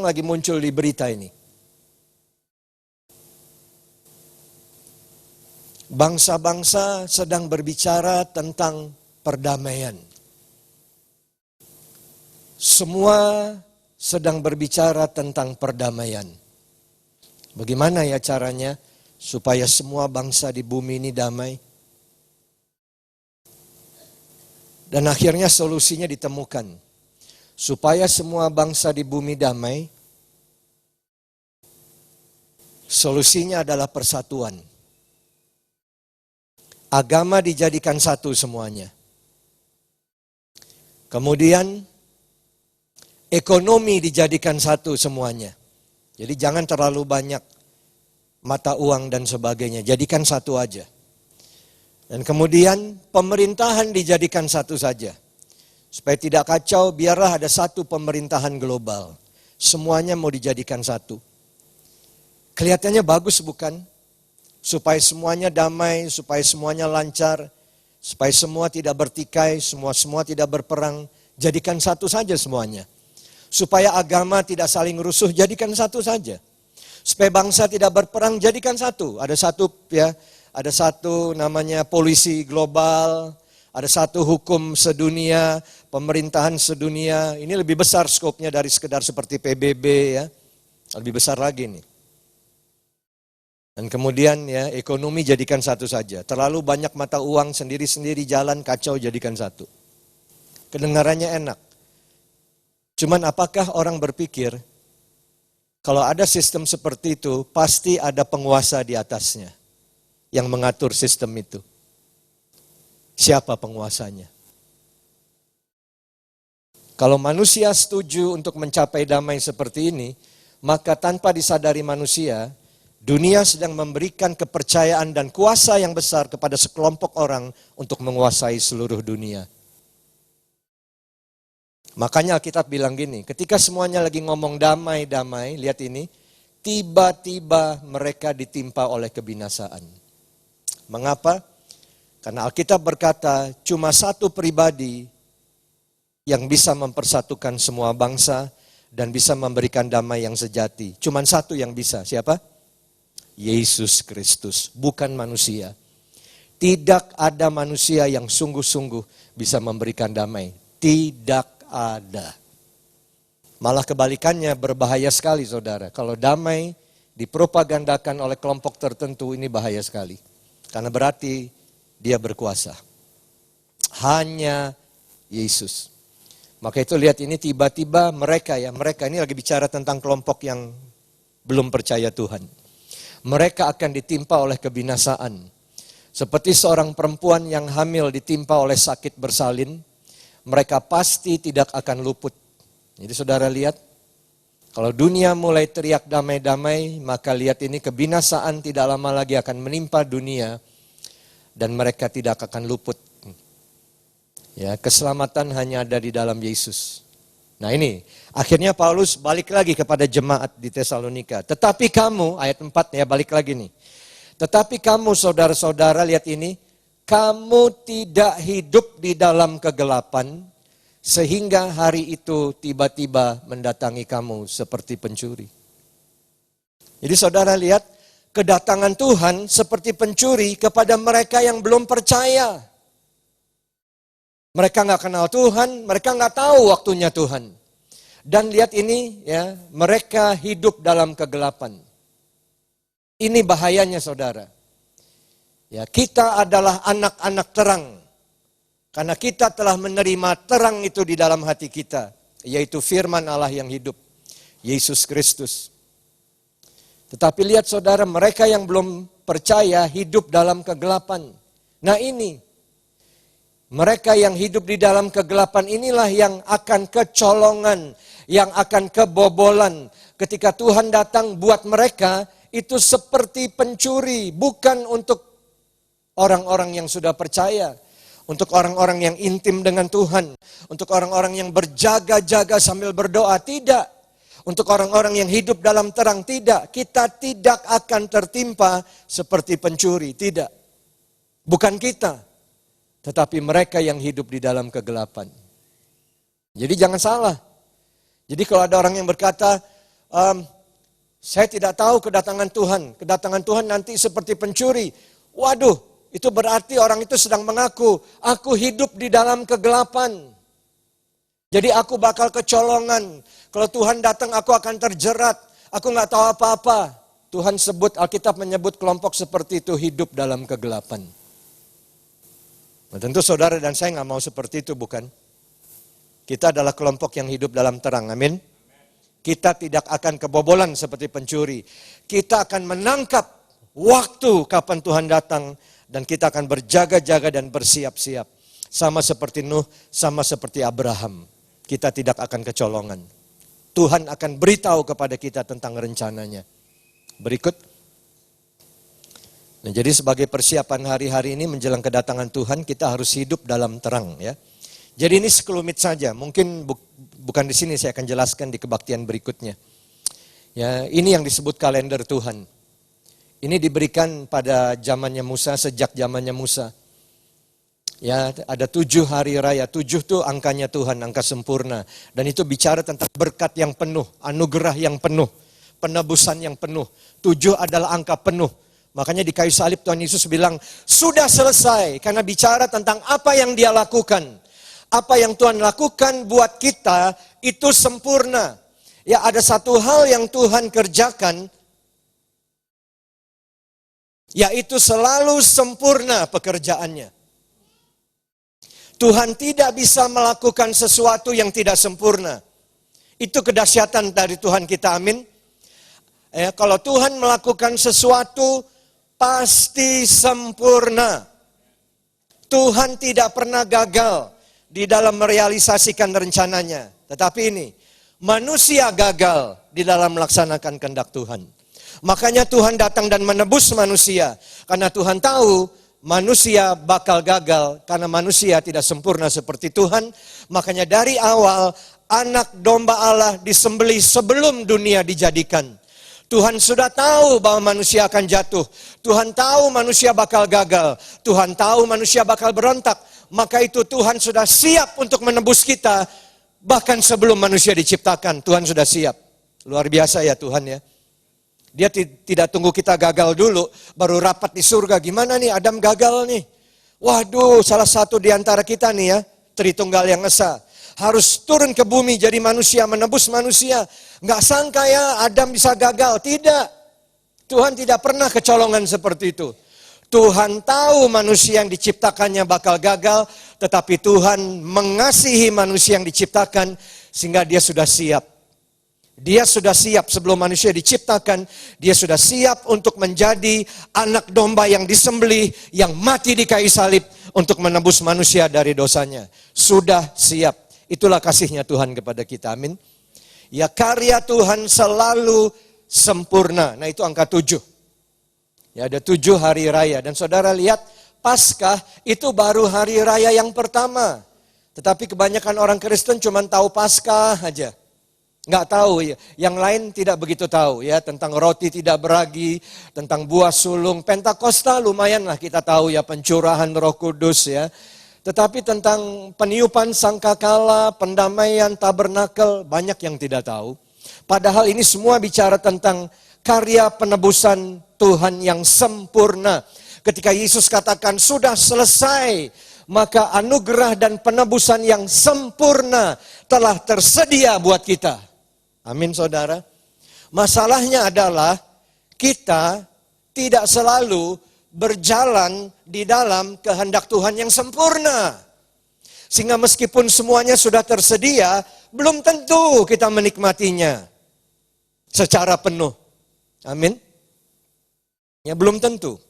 lagi muncul di berita ini. Bangsa-bangsa sedang berbicara tentang perdamaian. Semua sedang berbicara tentang perdamaian. Bagaimana ya caranya supaya semua bangsa di bumi ini damai? Dan akhirnya solusinya ditemukan. Supaya semua bangsa di bumi damai, solusinya adalah persatuan. Agama dijadikan satu semuanya. Kemudian, ekonomi dijadikan satu semuanya. Jadi jangan terlalu banyak mata uang dan sebagainya, jadikan satu aja. Dan kemudian, pemerintahan dijadikan satu saja. Supaya tidak kacau, biarlah ada satu pemerintahan global. Semuanya mau dijadikan satu. Kelihatannya bagus bukan? Supaya semuanya damai, supaya semuanya lancar, supaya semua tidak bertikai, semua tidak berperang. Jadikan satu saja semuanya. Supaya agama tidak saling rusuh, jadikan satu saja. Supaya bangsa tidak berperang, jadikan satu. Ada satu namanya polisi global. Ada satu hukum sedunia, pemerintahan sedunia. Ini lebih besar skopnya dari sekedar seperti PBB ya. Lebih besar lagi nih. Dan kemudian ya ekonomi jadikan satu saja. Terlalu banyak mata uang sendiri-sendiri jalan kacau jadikan satu. Kedengarannya enak. Cuman apakah orang berpikir kalau ada sistem seperti itu pasti ada penguasa di atasnya yang mengatur sistem itu. Siapa penguasanya? Kalau manusia setuju untuk mencapai damai seperti ini, maka tanpa disadari manusia, dunia sedang memberikan kepercayaan dan kuasa yang besar kepada sekelompok orang untuk menguasai seluruh dunia. Makanya Alkitab bilang gini, ketika semuanya lagi ngomong damai-damai, lihat ini, tiba-tiba mereka ditimpa oleh kebinasaan. Mengapa? Karena Alkitab berkata, cuma satu pribadi yang bisa mempersatukan semua bangsa dan bisa memberikan damai yang sejati. Cuma satu yang bisa, siapa? Yesus Kristus, bukan manusia. Tidak ada manusia yang sungguh-sungguh bisa memberikan damai. Tidak ada. Malah kebalikannya berbahaya sekali saudara. Kalau damai dipropagandakan oleh kelompok tertentu ini bahaya sekali. Karena berarti dia berkuasa. Hanya Yesus. Maka itu lihat ini tiba-tiba mereka ini lagi bicara tentang kelompok yang belum percaya Tuhan. Mereka akan ditimpa oleh kebinasaan. Seperti seorang perempuan yang hamil ditimpa oleh sakit bersalin, mereka pasti tidak akan luput. Jadi saudara lihat, kalau dunia mulai teriak damai-damai, maka lihat ini kebinasaan tidak lama lagi akan menimpa dunia. Dan mereka tidak akan luput. Ya, keselamatan hanya ada di dalam Yesus. Nah ini, akhirnya Paulus balik lagi kepada jemaat di Tesalonika. Tetapi kamu, ayat 4 ya balik lagi nih. Tetapi kamu saudara-saudara lihat ini, kamu tidak hidup di dalam kegelapan, sehingga hari itu tiba-tiba mendatangi kamu seperti pencuri. Jadi saudara lihat, kedatangan Tuhan seperti pencuri kepada mereka yang belum percaya. Mereka nggak kenal Tuhan, mereka nggak tahu waktunya Tuhan. Dan lihat ini ya, mereka hidup dalam kegelapan. Ini bahayanya saudara. Ya, kita adalah anak-anak terang. Karena kita telah menerima terang itu di dalam hati kita, yaitu firman Allah yang hidup, Yesus Kristus. Tetapi lihat saudara, mereka yang belum percaya hidup dalam kegelapan. Nah ini, mereka yang hidup di dalam kegelapan inilah yang akan kecolongan, yang akan kebobolan. Ketika Tuhan datang buat mereka, itu seperti pencuri, bukan untuk orang-orang yang sudah percaya. Untuk orang-orang yang intim dengan Tuhan, untuk orang-orang yang berjaga-jaga sambil berdoa, tidak. Untuk orang-orang yang hidup dalam terang, tidak. Kita tidak akan tertimpa seperti pencuri, tidak. Bukan kita, tetapi mereka yang hidup di dalam kegelapan. Jadi jangan salah. Jadi kalau ada orang yang berkata, Saya tidak tahu kedatangan Tuhan. Kedatangan Tuhan nanti seperti pencuri. Waduh, itu berarti orang itu sedang mengaku, aku hidup di dalam kegelapan. Jadi aku bakal kecolongan. Kalau Tuhan datang aku akan terjerat. Aku nggak tahu apa-apa. Tuhan sebut, Alkitab menyebut kelompok seperti itu hidup dalam kegelapan. Nah, tentu saudara dan saya nggak mau seperti itu, bukan? Kita adalah kelompok yang hidup dalam terang, amin. Kita tidak akan kebobolan seperti pencuri. Kita akan menangkap waktu kapan Tuhan datang. Dan kita akan berjaga-jaga dan bersiap-siap. Sama seperti Nuh, sama seperti Abraham. Kita tidak akan kecolongan. Tuhan akan beritahu kepada kita tentang rencananya. Berikut. Nah, jadi sebagai persiapan hari-hari ini menjelang kedatangan Tuhan, kita harus hidup dalam terang, ya. Jadi ini sekelumit saja, mungkin bukan di sini, saya akan jelaskan di kebaktian berikutnya. Ya, ini yang disebut kalender Tuhan. Ini diberikan pada zamannya Musa, sejak zamannya Musa. Ya, ada 7 hari raya, 7 itu angkanya Tuhan, angka sempurna. Dan itu bicara tentang berkat yang penuh, anugerah yang penuh, penebusan yang penuh. 7 adalah angka penuh. Makanya di kayu salib Tuhan Yesus bilang, sudah selesai. Karena bicara tentang apa yang dia lakukan. Apa yang Tuhan lakukan buat kita itu sempurna. Ya, ada satu hal yang Tuhan kerjakan, yaitu selalu sempurna pekerjaannya. Tuhan tidak bisa melakukan sesuatu yang tidak sempurna. Itu kedahsyatan dari Tuhan kita, amin. Ya, kalau Tuhan melakukan sesuatu, pasti sempurna. Tuhan tidak pernah gagal di dalam merealisasikan rencananya. Tetapi ini, manusia gagal di dalam melaksanakan kehendak Tuhan. Makanya Tuhan datang dan menebus manusia. Karena Tuhan tahu manusia bakal gagal. Karena manusia tidak sempurna seperti Tuhan. Makanya dari awal anak domba Allah disembelih sebelum dunia dijadikan. Tuhan sudah tahu bahwa manusia akan jatuh. Tuhan tahu manusia bakal gagal. Tuhan tahu manusia bakal berontak. Maka itu Tuhan sudah siap untuk menebus kita. Bahkan sebelum manusia diciptakan, Tuhan sudah siap. Luar biasa ya Tuhan ya. Dia tidak tunggu kita gagal dulu, baru rapat di surga. Gimana nih Adam gagal nih? Waduh, salah satu di antara kita nih ya, Tritunggal yang Esa. Harus turun ke bumi jadi manusia, menebus manusia. Nggak sangka ya Adam bisa gagal. Tidak. Tuhan tidak pernah kecolongan seperti itu. Tuhan tahu manusia yang diciptakannya bakal gagal, tetapi Tuhan mengasihi manusia yang diciptakan sehingga dia sudah siap. Dia sudah siap sebelum manusia diciptakan, dia sudah siap untuk menjadi anak domba yang disembelih, yang mati di kayu salib untuk menebus manusia dari dosanya. Sudah siap. Itulah kasihnya Tuhan kepada kita, amin. Ya, karya Tuhan selalu sempurna. Nah, itu angka 7. Ya, ada 7 hari raya. Dan saudara lihat, Paskah itu baru hari raya yang pertama. Tetapi kebanyakan orang Kristen cuma tahu Paskah aja. Nggak tahu ya. Yang lain tidak begitu tahu ya. Tentang roti tidak beragi, tentang buah sulung. Pentakosta lumayan lah kita tahu ya, pencurahan Roh Kudus ya. Tetapi tentang peniupan sangkakala, pendamaian, tabernakel, banyak yang tidak tahu. Padahal ini semua bicara tentang karya penebusan Tuhan yang sempurna. Ketika Yesus katakan sudah selesai, maka anugerah dan penebusan yang sempurna telah tersedia buat kita. Amin saudara. Masalahnya adalah kita tidak selalu berjalan di dalam kehendak Tuhan yang sempurna. Sehingga meskipun semuanya sudah tersedia, belum tentu kita menikmatinya secara penuh. Amin. Ya, belum tentu.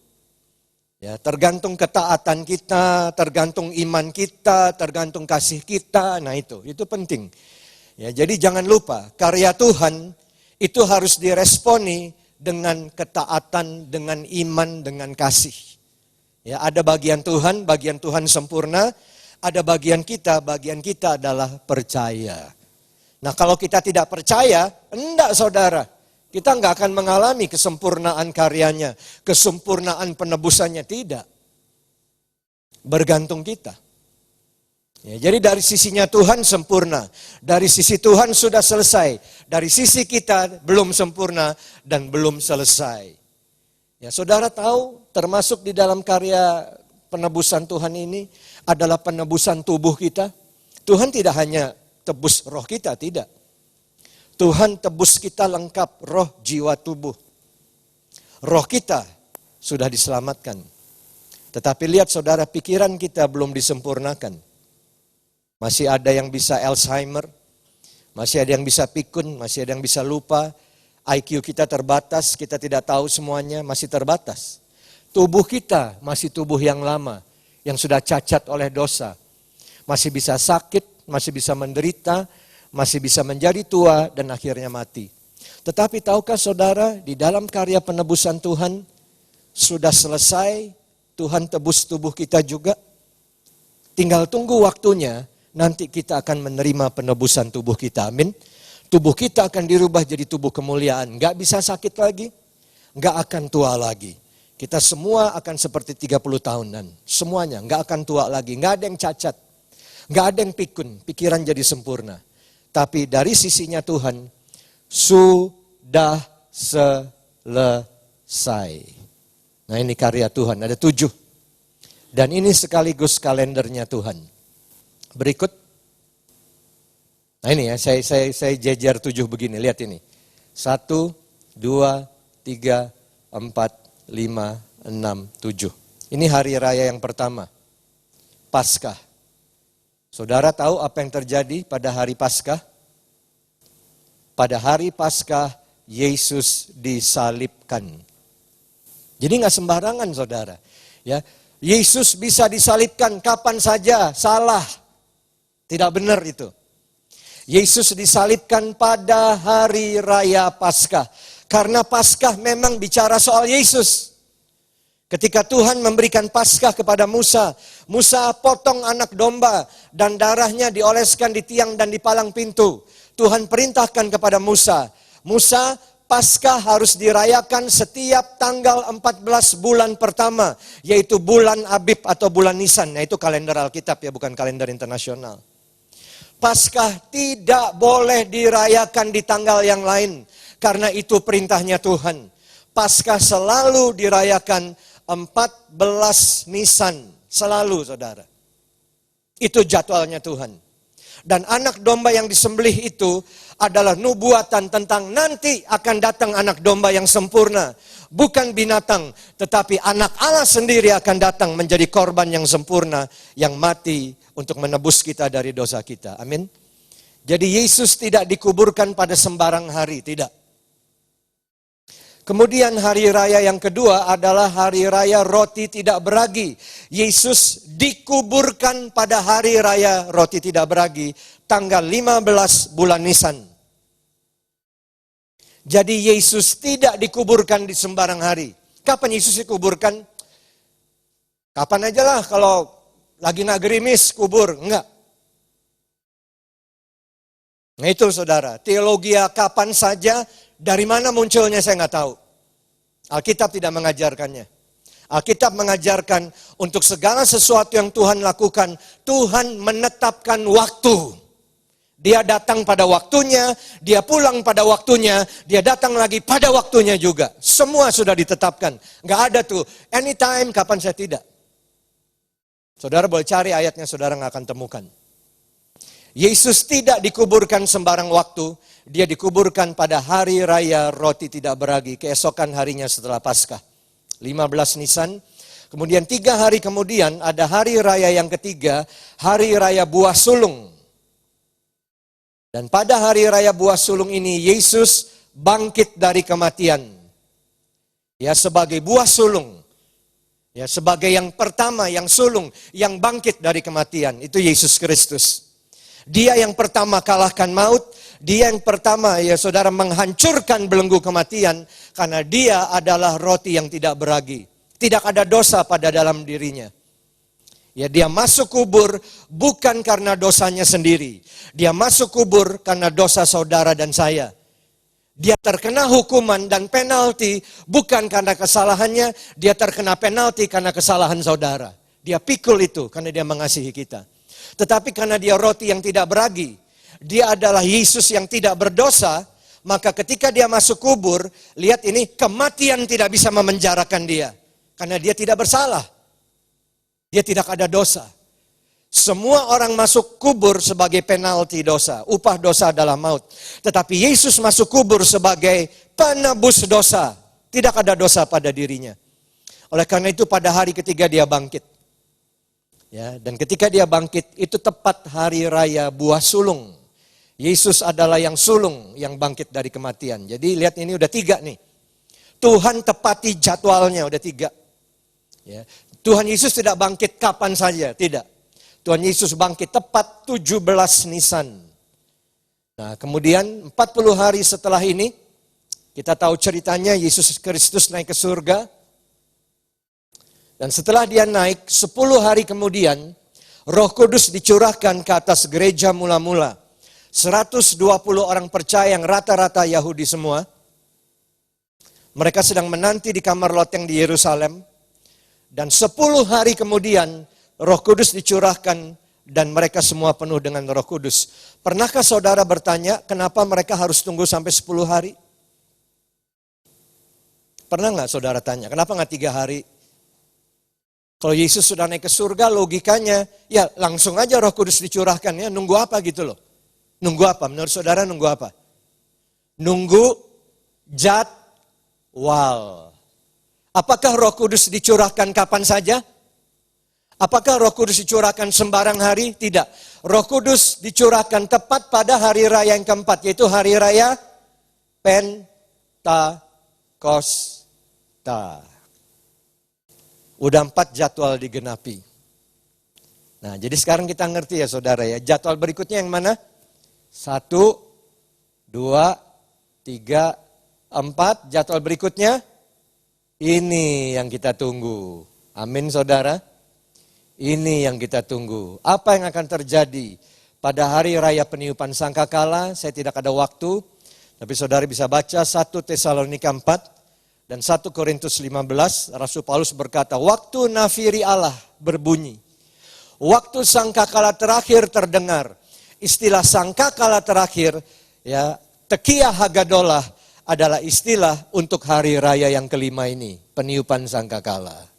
Ya, tergantung ketaatan kita, tergantung iman kita, tergantung kasih kita. Nah, itu penting. Ya, jadi jangan lupa, karya Tuhan itu harus diresponi dengan ketaatan, dengan iman, dengan kasih. Ya, ada bagian Tuhan sempurna, ada bagian kita adalah percaya. Nah, kalau kita tidak percaya, enggak saudara. Kita enggak akan mengalami kesempurnaan karyanya, kesempurnaan penebusannya, tidak. Bergantung kita. Ya, jadi dari sisinya Tuhan sempurna, dari sisi Tuhan sudah selesai, dari sisi kita belum sempurna dan belum selesai. Ya, saudara tahu termasuk di dalam karya penebusan Tuhan ini adalah penebusan tubuh kita. Tuhan tidak hanya tebus roh kita, tidak. Tuhan tebus kita lengkap, roh, jiwa, tubuh. Roh kita sudah diselamatkan. Tetapi lihat saudara, pikiran kita belum disempurnakan. Masih ada yang bisa Alzheimer, masih ada yang bisa pikun, masih ada yang bisa lupa. IQ kita terbatas, kita tidak tahu semuanya, masih terbatas. Tubuh kita masih tubuh yang lama, yang sudah cacat oleh dosa. Masih bisa sakit, masih bisa menderita, masih bisa menjadi tua dan akhirnya mati. Tetapi tahukah saudara, di dalam karya penebusan Tuhan, sudah selesai, Tuhan tebus tubuh kita juga. Tinggal tunggu waktunya, nanti kita akan menerima penebusan tubuh kita, amin. Tubuh kita akan dirubah jadi tubuh kemuliaan, gak bisa sakit lagi, gak akan tua lagi. Kita semua akan seperti 30 tahunan, semuanya gak akan tua lagi, gak ada yang cacat, gak ada yang pikun, pikiran jadi sempurna. Tapi dari sisinya Tuhan, sudah selesai. Nah ini karya Tuhan, ada 7. Dan ini sekaligus kalendernya Tuhan. Berikut. Nah ini ya, saya jejer 7 begini, lihat ini. 1, 2, 3, 4, 5, 6, 7. Ini hari raya yang pertama, Paskah. Saudara tahu apa yang terjadi pada hari Paskah? Pada hari Paskah, Yesus disalibkan. Jadi nggak sembarangan saudara. Ya, Yesus bisa disalibkan kapan saja, salah. Tidak benar itu. Yesus disalibkan pada hari raya Paskah. Karena Paskah memang bicara soal Yesus. Ketika Tuhan memberikan Paskah kepada Musa, Musa potong anak domba dan darahnya dioleskan di tiang dan di palang pintu. Tuhan perintahkan kepada Musa, Musa, Paskah harus dirayakan setiap tanggal 14 bulan pertama, yaitu bulan Abib atau bulan Nisan. Nah itu kalender Alkitab ya, bukan kalender internasional. Paskah tidak boleh dirayakan di tanggal yang lain, karena itu perintahnya Tuhan. Paskah selalu dirayakan 14 Nisan, selalu saudara. Itu jadwalnya Tuhan. Dan anak domba yang disembelih itu adalah nubuatan tentang nanti akan datang anak domba yang sempurna. Bukan binatang, tetapi anak Allah sendiri akan datang menjadi korban yang sempurna, yang mati untuk menebus kita dari dosa kita. Amin. Jadi Yesus tidak dikuburkan pada sembarang hari, tidak. Kemudian hari raya yang kedua adalah hari raya roti tidak beragi. Yesus dikuburkan pada hari raya roti tidak beragi, tanggal 15 bulan Nisan. Jadi Yesus tidak dikuburkan di sembarang hari. Kapan Yesus dikuburkan? Kapan aja lah, kalau lagi nggak gerimis kubur, enggak. Nah itu saudara, teologi kapan saja, dari mana munculnya saya nggak tahu. Alkitab tidak mengajarkannya. Alkitab mengajarkan untuk segala sesuatu yang Tuhan lakukan, Tuhan menetapkan waktu. Dia datang pada waktunya, dia pulang pada waktunya, dia datang lagi pada waktunya juga. Semua sudah ditetapkan. Nggak ada tuh, anytime, kapan saya tidak. Saudara boleh cari ayatnya, saudara nggak akan temukan. Yesus tidak dikuburkan sembarang waktu, dia dikuburkan pada hari raya roti tidak beragi, keesokan harinya setelah Paskah. 15 Nisan, kemudian 3 hari kemudian ada hari raya yang ketiga, hari raya buah sulung. Dan pada hari raya buah sulung ini, Yesus bangkit dari kematian. Ya, sebagai buah sulung. Ya, sebagai yang pertama, yang sulung, yang bangkit dari kematian. Itu Yesus Kristus. Dia yang pertama kalahkan maut. Dia yang pertama, ya saudara, menghancurkan belenggu kematian. Karena dia adalah roti yang tidak beragi. Tidak ada dosa pada dalam dirinya. Ya, dia masuk kubur bukan karena dosanya sendiri. Dia masuk kubur karena dosa saudara dan saya. Dia terkena hukuman dan penalti bukan karena kesalahannya. Dia terkena penalti karena kesalahan saudara. Dia pikul itu karena dia mengasihi kita. Tetapi karena dia roti yang tidak beragi, dia adalah Yesus yang tidak berdosa, maka ketika dia masuk kubur, lihat ini, kematian tidak bisa memenjarakan dia. Karena dia tidak bersalah. Dia tidak ada dosa. Semua orang masuk kubur sebagai penalti dosa. Upah dosa adalah maut. Tetapi Yesus masuk kubur sebagai penebus dosa. Tidak ada dosa pada dirinya. Oleh karena itu pada hari ketiga dia bangkit. Ya, dan ketika dia bangkit itu tepat hari raya buah sulung. Yesus adalah yang sulung yang bangkit dari kematian. Jadi lihat ini udah 3 nih. Tuhan tepati jadwalnya udah 3. Ya. Tuhan Yesus tidak bangkit kapan saja, tidak. Tuhan Yesus bangkit tepat 17 Nisan. Nah, kemudian 40 hari setelah ini, kita tahu ceritanya Yesus Kristus naik ke surga. Dan setelah dia naik, 10 hari kemudian, Roh Kudus dicurahkan ke atas gereja mula-mula. 120 orang percaya yang rata-rata Yahudi semua. Mereka sedang menanti di kamar loteng di Yerusalem. Dan 10 hari kemudian, Roh Kudus dicurahkan dan mereka semua penuh dengan Roh Kudus. Pernahkah saudara bertanya, kenapa mereka harus tunggu sampai 10 hari? Pernah nggak saudara tanya, kenapa nggak 3 hari? Kalau Yesus sudah naik ke surga, logikanya, ya langsung aja Roh Kudus dicurahkan ya, nunggu apa gitu loh. Nunggu apa? Menurut saudara nunggu apa? Nunggu jadwal. Apakah Roh Kudus dicurahkan kapan saja? Apakah Roh Kudus dicurahkan sembarang hari? Tidak. Roh Kudus dicurahkan tepat pada hari raya yang keempat, yaitu hari raya Pentakosta. Udah 4 jadwal digenapi. Nah, jadi sekarang kita ngerti ya saudara ya. Jadwal berikutnya yang mana? 1, 2, 3, 4. Jadwal berikutnya, ini yang kita tunggu. Amin saudara. Ini yang kita tunggu. Apa yang akan terjadi pada hari raya peniupan sangkakala? Saya tidak ada waktu. Tapi saudara bisa baca 1 Tesalonika 4 dan 1 Korintus 15. Rasul Paulus berkata, waktu nafiri Allah berbunyi. Waktu sangkakala terakhir terdengar. Istilah sangkakala terakhir, ya, Tekiah Hagadolah adalah istilah untuk hari raya yang kelima ini. Peniupan sangkakala.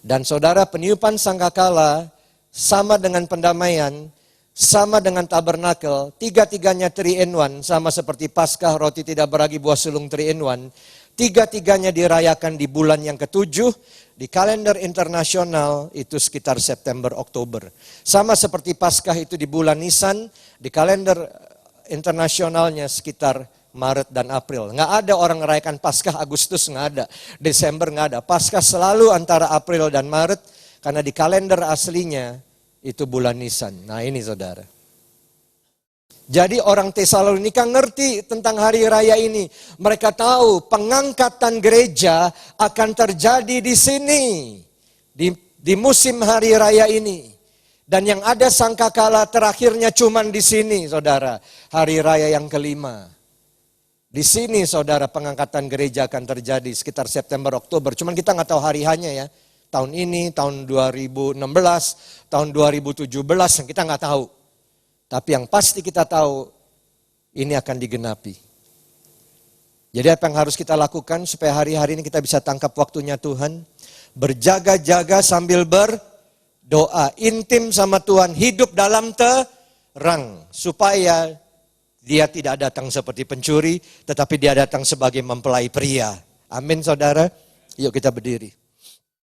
Dan saudara, peniupan sangkakala sama dengan pendamaian, sama dengan tabernakel, 3-tiganya 3-in-1, sama seperti Paskah, roti tidak beragi, buah sulung 3-in-1. 3-tiganya dirayakan di bulan yang ke-7, di kalender internasional itu sekitar September-Oktober. Sama seperti Paskah itu di bulan Nisan, di kalender internasionalnya sekitar Maret dan April. Nggak ada orang merayakan Paskah Agustus, nggak ada. Desember nggak ada. Paskah selalu antara April dan Maret, karena di kalender aslinya itu bulan Nisan. Nah ini saudara. Jadi orang Tesalonika ngerti tentang hari raya ini. Mereka tahu pengangkatan gereja akan terjadi di sini. Di musim hari raya ini. Dan yang ada sangkakala terakhirnya cuman di sini saudara. Hari raya yang kelima. Di sini saudara pengangkatan gereja akan terjadi sekitar September, Oktober. Cuman kita nggak tahu hari hanya ya. Tahun ini, tahun 2016, tahun 2017, yang kita nggak tahu. Tapi yang pasti kita tahu, ini akan digenapi. Jadi apa yang harus kita lakukan supaya hari-hari ini kita bisa tangkap waktunya Tuhan? Berjaga-jaga sambil berdoa. Intim sama Tuhan, hidup dalam terang. Supaya dia tidak datang seperti pencuri, tetapi dia datang sebagai mempelai pria. Amin saudara. Yuk kita berdiri.